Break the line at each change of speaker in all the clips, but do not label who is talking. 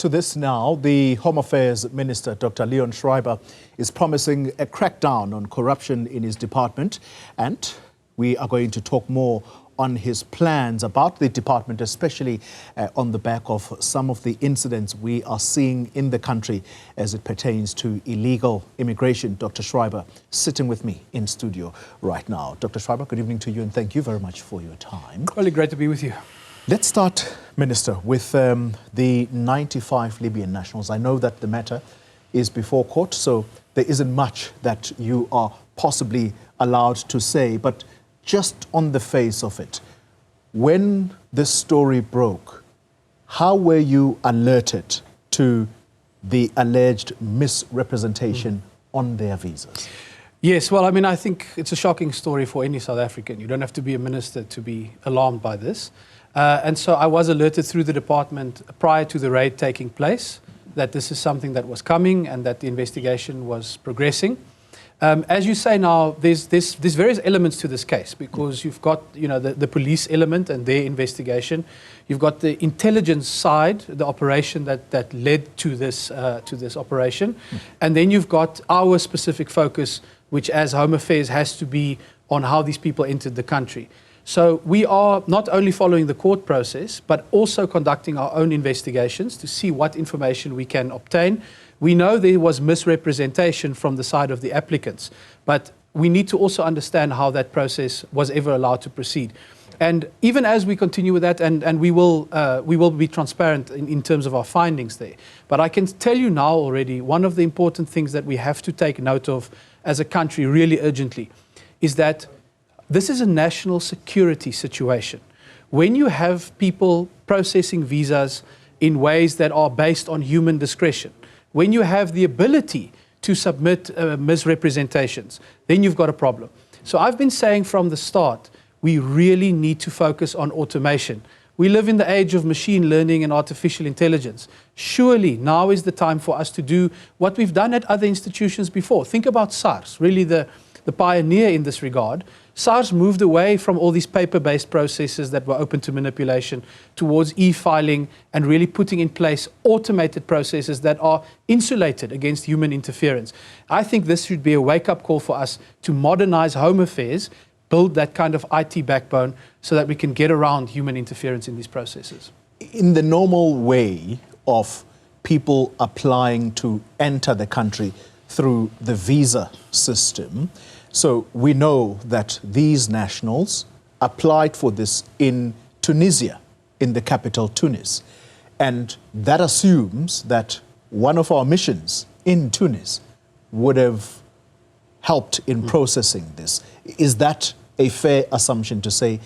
to this now. The Home Affairs Minister, Dr. Schreiber, is promising a crackdown on corruption in his department, and we are going to talk more on his plans about the department, especially on the back of some of the incidents we are seeing in the country as it pertains to illegal immigration. Dr. Schreiber sitting with me in studio right now. Dr. Schreiber, good evening to you, and thank you very much for your time.
Really great to be with you.
Let's start, Minister, with the 95 Libyan nationals. I know that the matter is before court, so there isn't much that you are possibly allowed to say, but just on the face of it, when this story broke, how were you alerted to the alleged misrepresentation on their visas?
Yes, well, I mean, I think it's a shocking story for any South African. You don't have to be a minister to be alarmed by this. And so I was alerted through the department prior to the raid taking place that this is something that was coming and that the investigation was progressing. As you say now, there's various elements to this case, because you've got, you know, the police element and their investigation. You've got the intelligence side, the operation that led to this operation, and then you've got our specific focus, which as Home Affairs has to be on how these people entered the country. So we are not only following the court process, but also conducting our own investigations to see what information we can obtain. We know there was misrepresentation from the side of the applicants, but we need to also understand how that process was ever allowed to proceed. And even as we continue with that, and we will be transparent in terms of our findings there. But I can tell you now already, one of the important things that we have to take note of as a country really urgently is that this is a national security situation. When you have people processing visas in ways that are based on human discretion, when you have the ability to submit misrepresentations, then you've got a problem. So I've been saying from the start, we really need to focus on automation. We live in the age of machine learning and artificial intelligence. Surely now is the time for us to do what we've done at other institutions before. Think about SARS, really the pioneer in this regard. SARS moved away from all these paper-based processes that were open to manipulation towards e-filing and really putting in place automated processes that are insulated against human interference. I think this should be a wake-up call for us to modernize Home Affairs, build that kind of IT backbone so that we can get around human interference in these processes.
In the normal way of people applying to enter the country through the visa system, so we know that these nationals applied for this in Tunisia, in the capital Tunis. And that assumes that one of our missions in Tunis would have helped in processing this. Is that a fair assumption to say,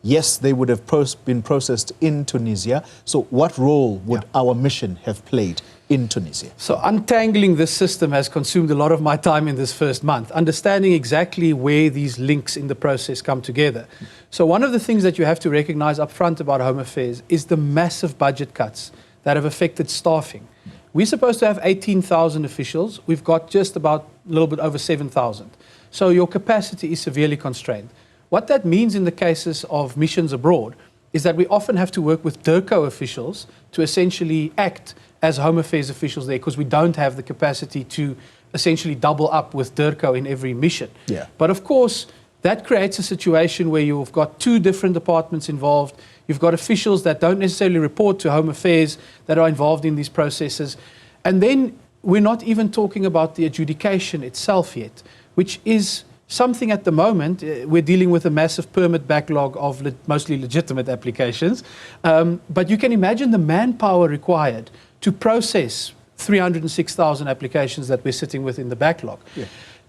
yes, they would have been processed in Tunisia? So what role would our mission have played in Tunisia?
So untangling this system has consumed a lot of my time in this first month, understanding exactly where these links in the process come together. So one of the things that you have to recognize up front about Home Affairs is the massive budget cuts that have affected staffing. We're supposed to have 18,000 officials. We've got just about a little bit over 7,000. So your capacity is severely constrained. What that means in the cases of missions abroad is that we often have to work with DIRCO officials to essentially act as Home Affairs officials there, because we don't have the capacity to essentially double up with DIRCO in every mission. But of course, that creates a situation where you've got two different departments involved. You've got officials that don't necessarily report to Home Affairs that are involved in these processes. And then we're not even talking about the adjudication itself yet, which is something at the moment. We're dealing with a massive permit backlog of mostly legitimate applications. But you can imagine the manpower required to process 306,000 applications that we're sitting with in the backlog.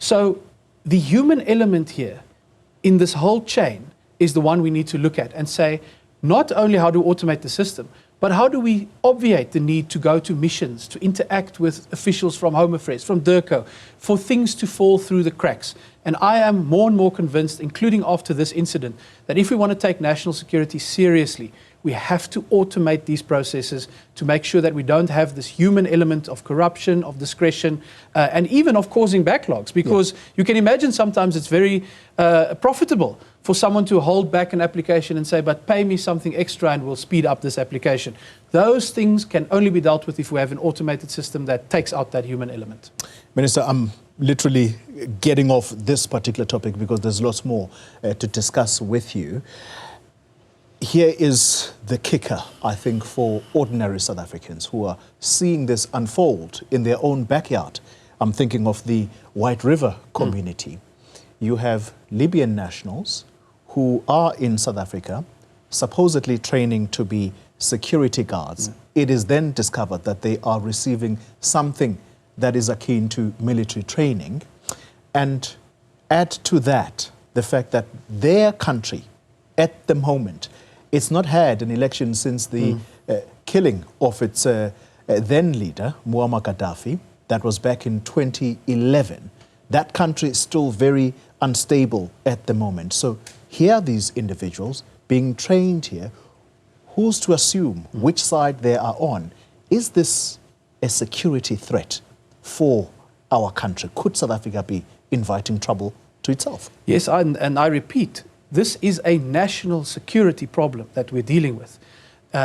So the human element here in this whole chain is the one we need to look at and say, not only how to automate the system, but how do we obviate the need to go to missions, to interact with officials from Home Affairs, from DIRCO, for things to fall through the cracks. And I am more and more convinced, including after this incident, that if we want to take national security seriously, we have to automate these processes to make sure that we don't have this human element of corruption, of discretion, and even of causing backlogs. Because you can imagine sometimes it's very profitable for someone to hold back an application and say, but pay me something extra and we'll speed up this application. Those things can only be dealt with if we have an automated system that takes out that human element.
Minister, I'm literally getting off this particular topic because there's lots more to discuss with you. Here is the kicker, I think, for ordinary South Africans who are seeing this unfold in their own backyard. I'm thinking of the White River community. You have Libyan nationals who are in South Africa, supposedly training to be security guards. It is then discovered that they are receiving something that is akin to military training. And add to that the fact that their country, at the moment, it's not had an election since the killing of its then leader, Muammar Gaddafi. That was back in 2011. That country is still very unstable at the moment. So here are these individuals being trained here. Who's to assume which side they are on? Is this a security threat for our country? Could South Africa be inviting trouble to itself?
Yes, and I repeat, this is a national security problem that we're dealing with.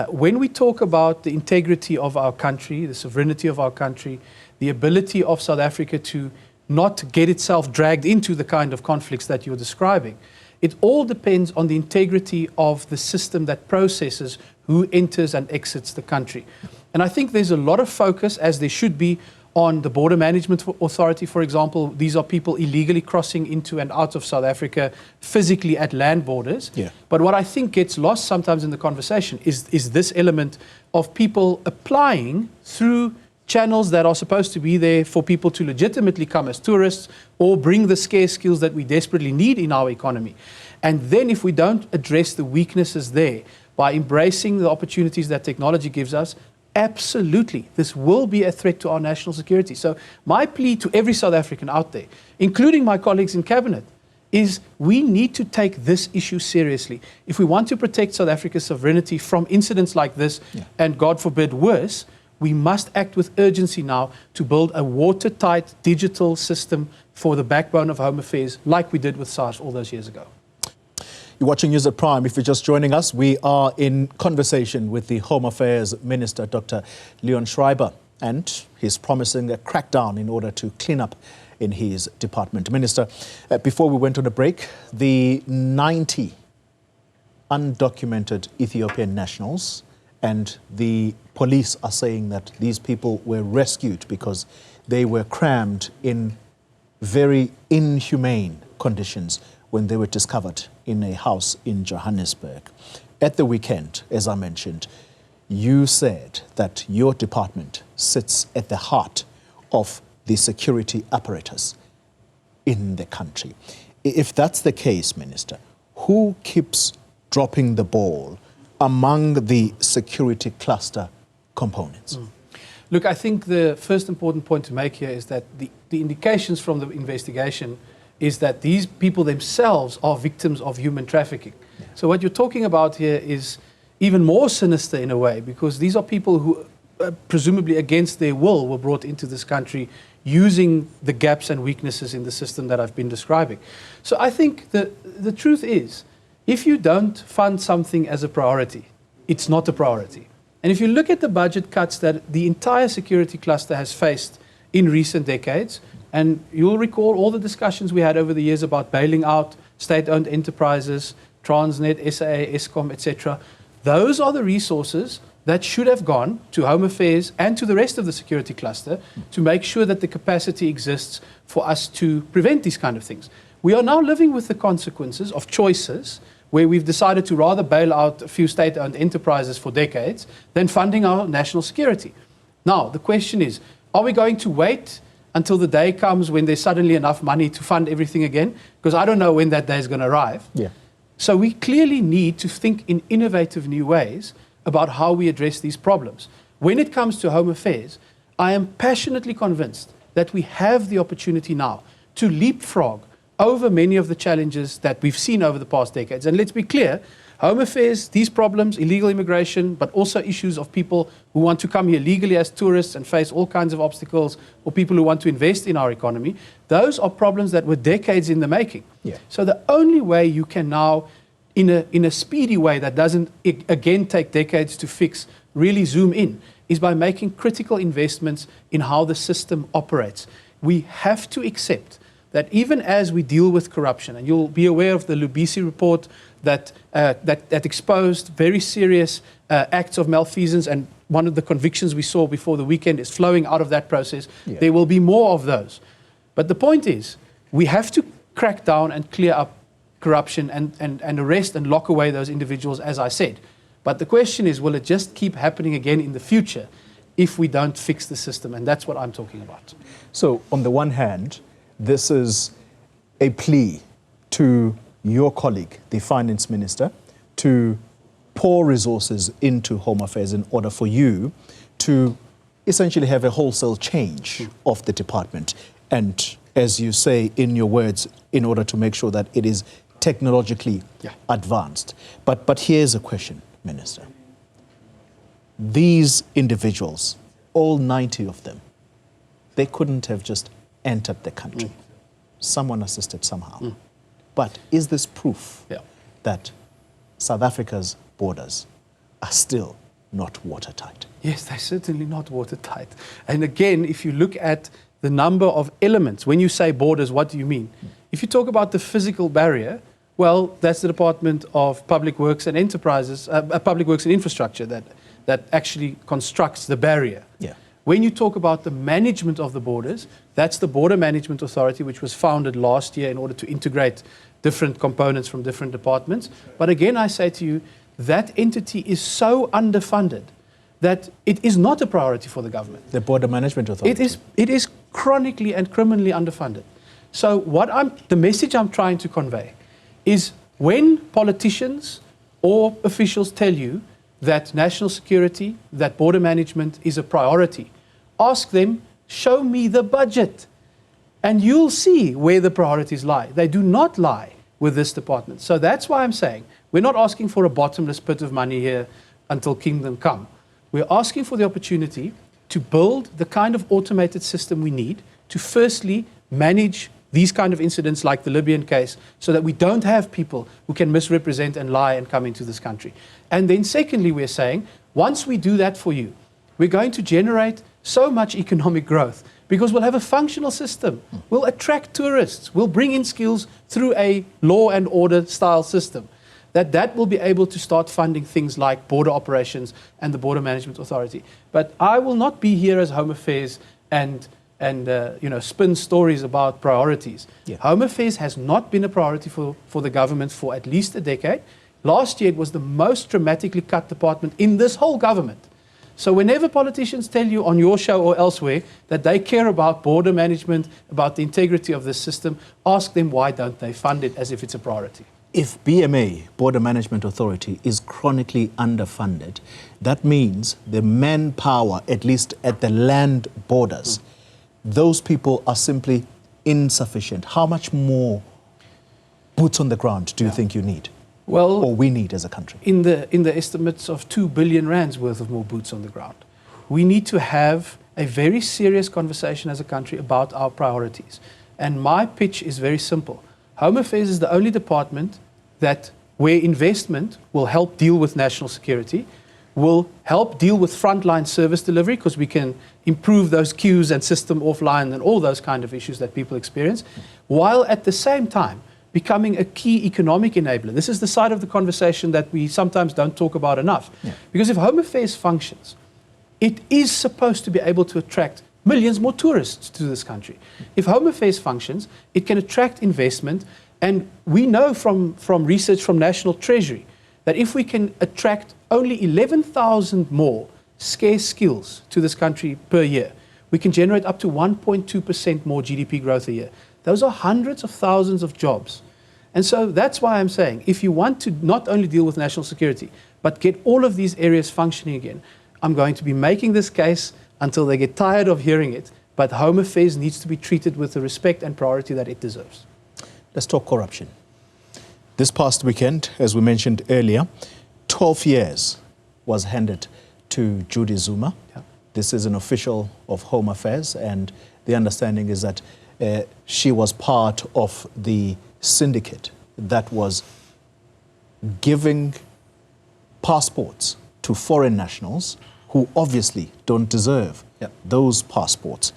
When we talk about the integrity of our country, the sovereignty of our country, the ability of South Africa to not get itself dragged into the kind of conflicts that you're describing, it all depends on the integrity of the system that processes who enters and exits the country. And I think there's a lot of focus, as there should be, on the Border Management Authority, for example. These are people illegally crossing into and out of South Africa physically at land borders.
Yeah.
But what I think gets lost sometimes in the conversation is this element of people applying through channels that are supposed to be there for people to legitimately come as tourists or bring the scarce skills that we desperately need in our economy. And then if we don't address the weaknesses there by embracing the opportunities that technology gives us, absolutely, this will be a threat to our national security. So my plea to every South African out there, including my colleagues in Cabinet, is we need to take this issue seriously. If we want to protect South Africa's sovereignty from incidents like this, and God forbid worse, we must act with urgency now to build a watertight digital system for the backbone of Home Affairs, like we did with SARS all those years ago.
You're watching News at Prime. If you're just joining us, we are in conversation with the Home Affairs Minister, Dr. Leon Schreiber, and he's promising a crackdown in order to clean up in his department. Minister, before we went on a break, the 90 undocumented Ethiopian nationals, and the police are saying that these people were rescued because they were crammed in very inhumane conditions when they were discovered in a house in Johannesburg. At the weekend, as I mentioned, you said that your department sits at the heart of the security apparatus in the country. If that's the case, Minister, who keeps dropping the ball among the security cluster components?
Look, I think the first important point to make here is that the indications from the investigation is that these people themselves are victims of human trafficking. Yeah. So what you're talking about here is even more sinister in a way, because these are people who presumably against their will were brought into this country using the gaps and weaknesses in the system that I've been describing. So I think the truth is, if you don't fund something as a priority, it's not a priority. And if you look at the budget cuts that the entire security cluster has faced in recent decades, and you'll recall all the discussions we had over the years about bailing out state-owned enterprises, Transnet, SAA, Eskom, etc. Those are the resources that should have gone to Home Affairs and to the rest of the security cluster to make sure that the capacity exists for us to prevent these kind of things. We are now living with the consequences of choices where we've decided to rather bail out a few state-owned enterprises for decades than funding our national security. Now, the question is, are we going to wait until the day comes when there's suddenly enough money to fund everything again? Because I don't know when that day is going to arrive. Yeah. So we clearly need to think in innovative new ways about how we address these problems. When it comes to Home Affairs, I am passionately convinced that we have the opportunity now to leapfrog over many of the challenges that we've seen over the past decades. And let's be clear, Home Affairs, these problems, illegal immigration, but also issues of people who want to come here legally as tourists and face all kinds of obstacles, or people who want to invest in our economy, those are problems that were decades in the making. Yeah. So the only way you can now in a speedy way that doesn't, again, take decades to fix, really zoom in, is by making critical investments in how the system operates. We have to accept that even as we deal with corruption, and you'll be aware of the Lubisi report that exposed very serious acts of malfeasance, and one of the convictions we saw before the weekend is flowing out of that process. Yeah. There will be more of those. But the point is, we have to crack down and clear up corruption and arrest and lock away those individuals, as I said. But the question is, will it just keep happening again in the future if we don't fix the system? And that's what I'm talking about.
So, on the one hand, this is a plea to your colleague, the finance minister, to pour resources into Home Affairs in order for you to essentially have a wholesale change of the department. And as you say in your words, in order to make sure that it is technologically advanced. But here's a question, Minister. These individuals, all 90 of them, they couldn't have just entered the country. Someone assisted somehow. But is this proof that South Africa's borders are still not watertight?
Yes, they're certainly not watertight. And again, if you look at the number of elements, when you say borders, what do you mean? If you talk about the physical barrier, well, that's the Department of Public Works and Enterprises, Public Works and Infrastructure that actually constructs the barrier. Yeah. When you talk about the management of the borders, that's the Border Management Authority, which was founded last year in order to integrate different components from different departments. But again, I say to you, that entity is so underfunded that it is not a priority for the government.
The Border Management Authority?
It is chronically and criminally underfunded. So the message I'm trying to convey is when politicians or officials tell you that national security, that border management is a priority, ask them, show me the budget, and you'll see where the priorities lie. They do not lie with this department. So that's why I'm saying we're not asking for a bottomless pit of money here until kingdom come. We're asking for the opportunity to build the kind of automated system we need to firstly manage these kind of incidents like the Libyan case so that we don't have people who can misrepresent and lie and come into this country. And then secondly, we're saying, once we do that for you, we're going to generate so much economic growth because we'll have a functional system. We'll attract tourists. We'll bring in skills through a law and order style system. That will be able to start funding things like border operations and the Border Management Authority. But I will not be here as Home Affairs and spin stories about priorities. Yeah. Home Affairs has not been a priority for the government for at least a decade. Last year, it was the most dramatically cut department in this whole government. So whenever politicians tell you on your show or elsewhere that they care about border management, about the integrity of this system, ask them why don't they fund it as if it's a priority.
If BMA, Border Management Authority, is chronically underfunded, that means the manpower, at least at the land borders, those people are simply insufficient. How much more boots on the ground do you think you need? Well, or we need as a country?
In the estimates of 2 billion rands worth of more boots on the ground. We need to have a very serious conversation as a country about our priorities. And my pitch is very simple. Home Affairs is the only department that where investment will help deal with national security, will help deal with frontline service delivery because we can improve those queues and system offline and all those kind of issues that people experience, while at the same time becoming a key economic enabler. This is the side of the conversation that we sometimes don't talk about enough. Yeah. Because if Home Affairs functions, it is supposed to be able to attract millions more tourists to this country. If Home Affairs functions, it can attract investment, and we know from research from National Treasury that if we can attract only 11,000 more scarce skills to this country per year, we can generate up to 1.2% more GDP growth a year. Those are hundreds of thousands of jobs. And so that's why I'm saying, if you want to not only deal with national security, but get all of these areas functioning again, I'm going to be making this case until they get tired of hearing it, but Home Affairs needs to be treated with the respect and priority that it deserves.
Let's talk corruption. This past weekend, as we mentioned earlier, 12 years was handed to Judy Zuma. Yeah. This is an official of Home Affairs, and the understanding is that she was part of the syndicate that was giving passports to foreign nationals who obviously don't deserve those passports.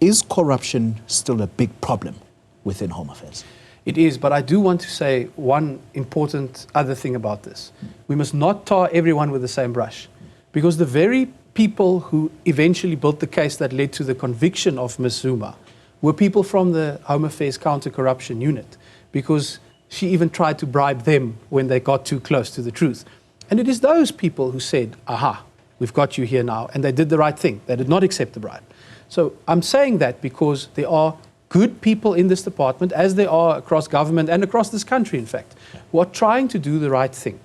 Is corruption still a big problem within Home Affairs?
It is, but I do want to say one important other thing about this. We must not tar everyone with the same brush, because the very people who eventually built the case that led to the conviction of Ms. Zuma were people from the Home Affairs Counter-Corruption Unit, because she even tried to bribe them when they got too close to the truth. And it is those people who said, aha, we've got you here now, and they did the right thing. They did not accept the bribe. So I'm saying that because there are good people in this department, as there are across government and across this country, in fact, who are trying to do the right thing.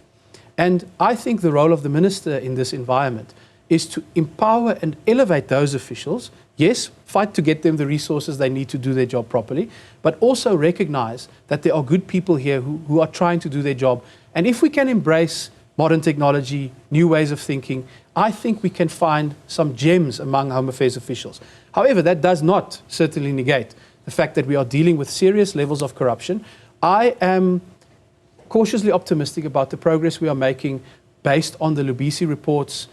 And I think the role of the minister in this environment is to empower and elevate those officials. Yes, fight to get them the resources they need to do their job properly, but also recognize that there are good people here who are trying to do their job. And if we can embrace modern technology, new ways of thinking, I think we can find some gems among Home Affairs officials. However, that does not certainly negate the fact that we are dealing with serious levels of corruption. I am cautiously optimistic about the progress we are making based on the Lubisi report's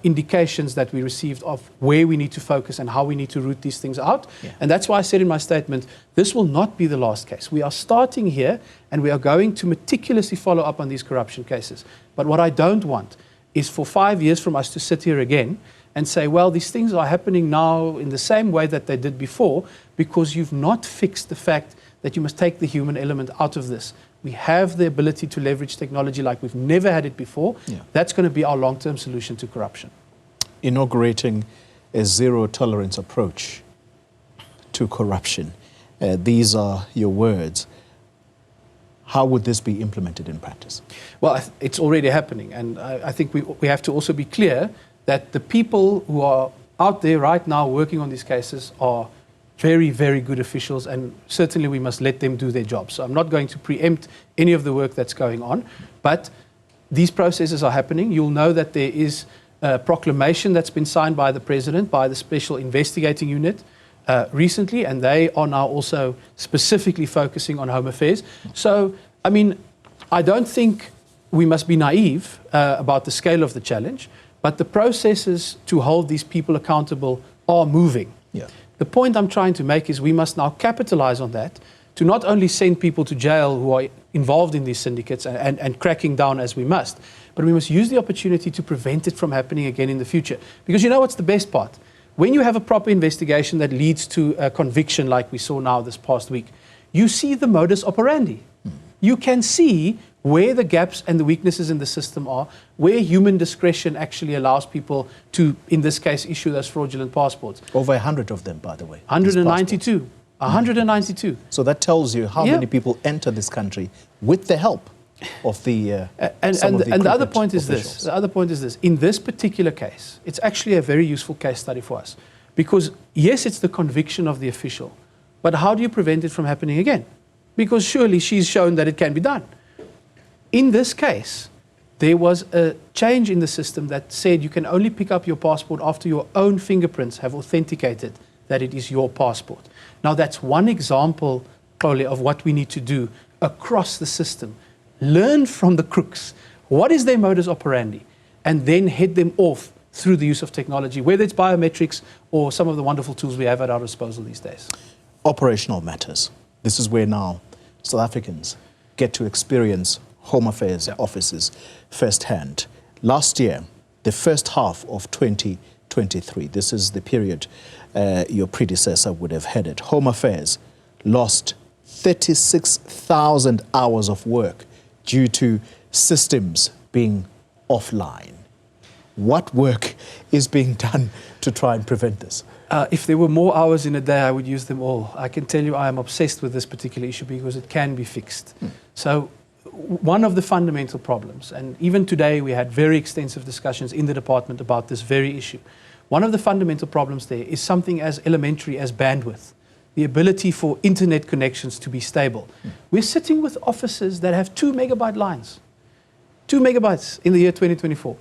indications that we received of where we need to focus and how we need to root these things out. And that's why I said in my statement, this will not be the last case. We are starting here and we are going to meticulously follow up on these corruption cases. But what I don't want is for 5 years from us to sit here again and say, well, these things are happening now in the same way that they did before, because you've not fixed the fact that you must take the human element out of this. We have the ability to leverage technology like we've never had it before. That's going to be our long-term solution to corruption.
Inaugurating a zero-tolerance approach to corruption. These are your words. How would this be implemented in practice?
Well, it's already happening. And I think we have to also be clear that the people who are out there right now working on these cases are very, very good officials, and certainly we must let them do their job. So I'm not going to preempt any of the work that's going on, but these processes are happening. You'll know that there is a proclamation that's been signed by the President, by the Special Investigating Unit recently, and they are now also specifically focusing on Home Affairs. So, I mean, I don't think we must be naive about the scale of the challenge, but the processes to hold these people accountable are moving. The point I'm trying to make is we must now capitalize on that to not only send people to jail who are involved in these syndicates and cracking down as we must, but we must use the opportunity to prevent it from happening again in the future. Because you know what's the best part? When you have a proper investigation that leads to a conviction like we saw now this past week, you see the modus operandi. You can see where the gaps and the weaknesses in the system are, where human discretion actually allows people to, in this case, issue those fraudulent passports.
Over 100 of them, by the way.
192. 192.
So that tells you how many people enter this country with the help of the
the other point is this. The other point is this. In this particular case, it's actually a very useful case study for us. Because, yes, it's the conviction of the official, but how do you prevent it from happening again? Because surely she's shown that it can be done. In this case, there was a change in the system that said you can only pick up your passport after your own fingerprints have authenticated that it is your passport. Now, that's one example, probably, of what we need to do across the system. Learn from the crooks. What is their modus operandi? And then head them off through the use of technology, whether it's biometrics or some of the wonderful tools we have at our disposal these days.
Operational matters. This is where now South Africans get to experience Home Affairs offices firsthand. Last year, the first half of 2023, this is the period your predecessor would have headed, Home Affairs lost 36,000 hours of work due to systems being offline. What work is being done to try and prevent this?
If there were more hours in a day, I would use them all. I can tell you I am obsessed with this particular issue because it can be fixed. So one of the fundamental problems, and even today we had very extensive discussions in the department about this very issue. One of the fundamental problems there is something as elementary as bandwidth, the ability for internet connections to be stable. We're sitting with offices that have 2 megabyte lines, 2 megabytes in the year 2024.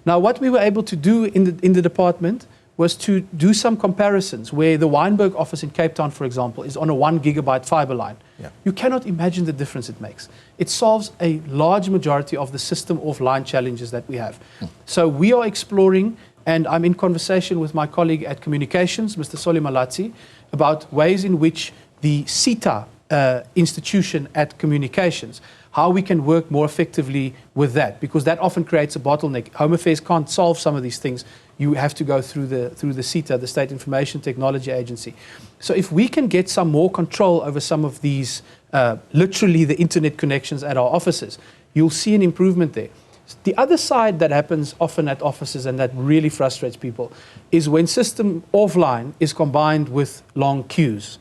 Now, what we were able to do in the department was to do some comparisons where the Wynberg office in Cape Town, for example, is on a 1 gigabyte fiber line.
Yeah.
You cannot imagine the difference it makes. It solves a large majority of the system offline challenges that we have. So we are exploring, and I'm in conversation with my colleague at Communications, Mr. Soli Malatsi, about ways in which the CETA institution at Communications, how we can work more effectively with that, because that often creates a bottleneck. Home Affairs can't solve some of these things. You have to go through the CETA, the State Information Technology Agency. So if we can get some more control over some of these, literally the internet connections at our offices, you'll see an improvement there. The other side that happens often at offices, and that really frustrates people, is when system offline is combined with long queues.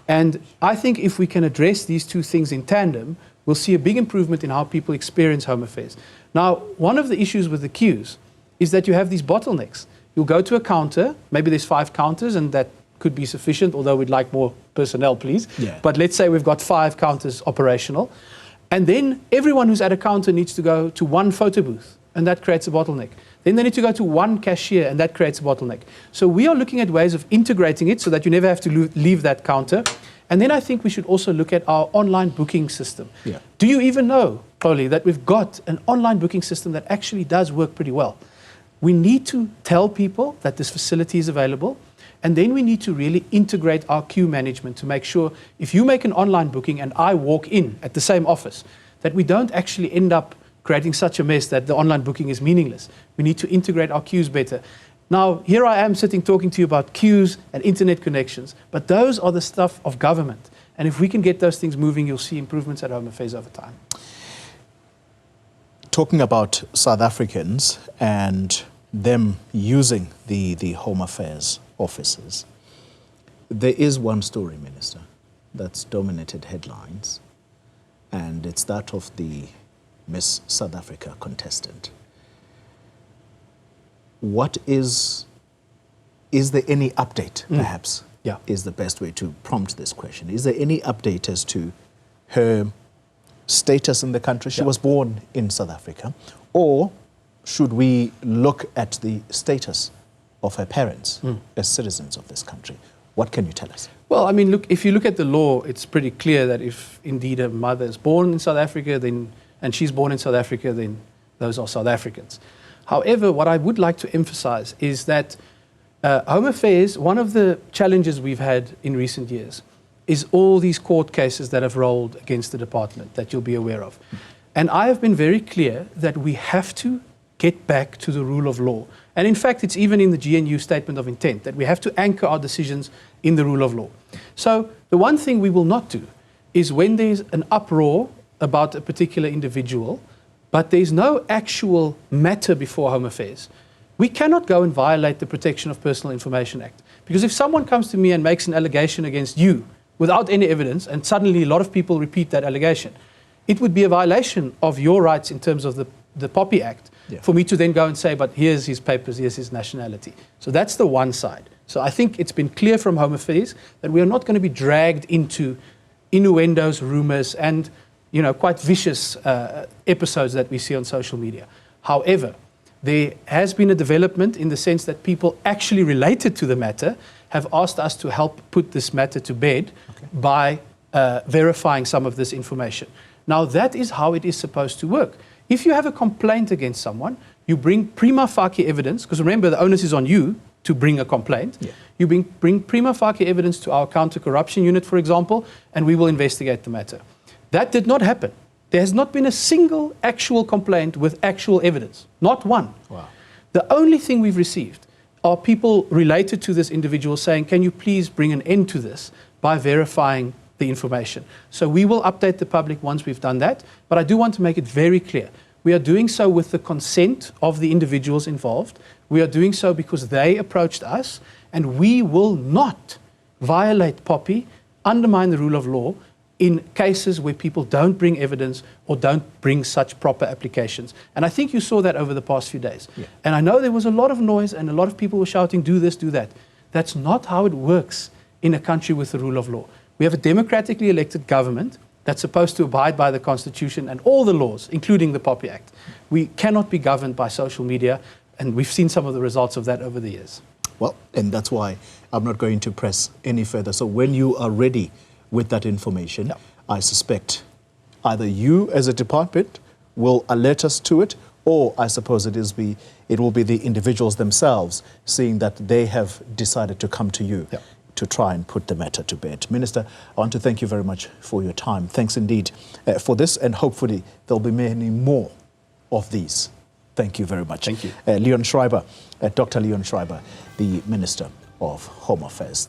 And I think if we can address these two things in tandem, we'll see a big improvement in how people experience Home Affairs. Now, one of the issues with the queues is that you have these bottlenecks. You'll go to a counter, maybe there's 5 counters, and that could be sufficient, although we'd like more personnel, please.
Yeah.
But let's say we've got 5 counters operational, and then everyone who's at a counter needs to go to one photo booth, and that creates a bottleneck. Then they need to go to one cashier, and that creates a bottleneck. So we are looking at ways of integrating it so that you never have to leave that counter. And then I think we should also look at our online booking system.
Yeah.
Do you even know, Polly, that we've got an online booking system that actually does work pretty well? We need to tell people that this facility is available, and then we need to really integrate our queue management to make sure if you make an online booking and I walk in at the same office, that we don't actually end up creating such a mess that the online booking is meaningless. We need to integrate our queues better. Now, here I am sitting talking to you about queues and internet connections, but those are the stuff of government. And if we can get those things moving, you'll see improvements at Home Affairs over time.
Talking about South Africans and them using the Home Affairs offices, there is one story, Minister, that's dominated headlines, and it's that of the Miss South Africa contestant. What is there any update, perhaps,
Yeah.
is the best way to prompt this question. Is there any update as to her status in the country? She was born in South Africa. Or should we look at the status of her parents as citizens of this country? What can you tell us?
Well, I mean, look, if you look at the law, it's pretty clear that if indeed a mother is born in South Africa, then, and she's born in South Africa, then those are South Africans. However, what I would like to emphasize is that Home Affairs, one of the challenges we've had in recent years is all these court cases that have rolled against the department that you'll be aware of. And I have been very clear that we have to get back to the rule of law. And in fact, it's even in the GNU Statement of Intent that we have to anchor our decisions in the rule of law. So the one thing we will not do is when there's an uproar about a particular individual, but there's no actual matter before Home Affairs, we cannot go and violate the Protection of Personal Information Act. Because if someone comes to me and makes an allegation against you without any evidence, and suddenly a lot of people repeat that allegation, it would be a violation of your rights in terms of the POPI Act for me to then go and say, but here's his papers, here's his nationality. So that's the one side. So I think it's been clear from Home Affairs that we are not going to be dragged into innuendos, rumors, and quite vicious episodes that we see on social media. However, there has been a development in the sense that people actually related to the matter have asked us to help put this matter to bed by verifying some of this information. Now, that is how it is supposed to work. If you have a complaint against someone, you bring prima facie evidence, because remember, the onus is on you to bring a complaint. Yeah. You bring prima facie evidence to our counter-corruption unit, for example, and we will investigate the matter. That did not happen. There has not been a single actual complaint with actual evidence. Not one.
Wow.
The only thing we've received are people related to this individual saying, can you please bring an end to this by verifying the information? So we will update the public once we've done that. But I do want to make it very clear. We are doing so with the consent of the individuals involved. We are doing so because they approached us, and we will not violate POPI, undermine the rule of law, in cases where people don't bring evidence or don't bring such proper applications. And I think you saw that over the past few days. Yeah. And I know there was a lot of noise and a lot of people were shouting, do this, do that. That's not how it works in a country with the rule of law. We have a democratically elected government that's supposed to abide by the Constitution and all the laws, including the POPI Act. We cannot be governed by social media, and we've seen some of the results of that over the years.
Well, and that's why I'm not going to press any further. So when you are ready with that information, I suspect either you as a department will alert us to it, or I suppose it will be the individuals themselves, seeing that they have decided to come to you to try and put the matter to bed. Minister, I want to thank you very much for your time. Thanks indeed for this, and hopefully there'll be many more of these. Thank you very much.
Thank you.
Leon Schreiber, Dr. Leon Schreiber, the Minister of Home Affairs.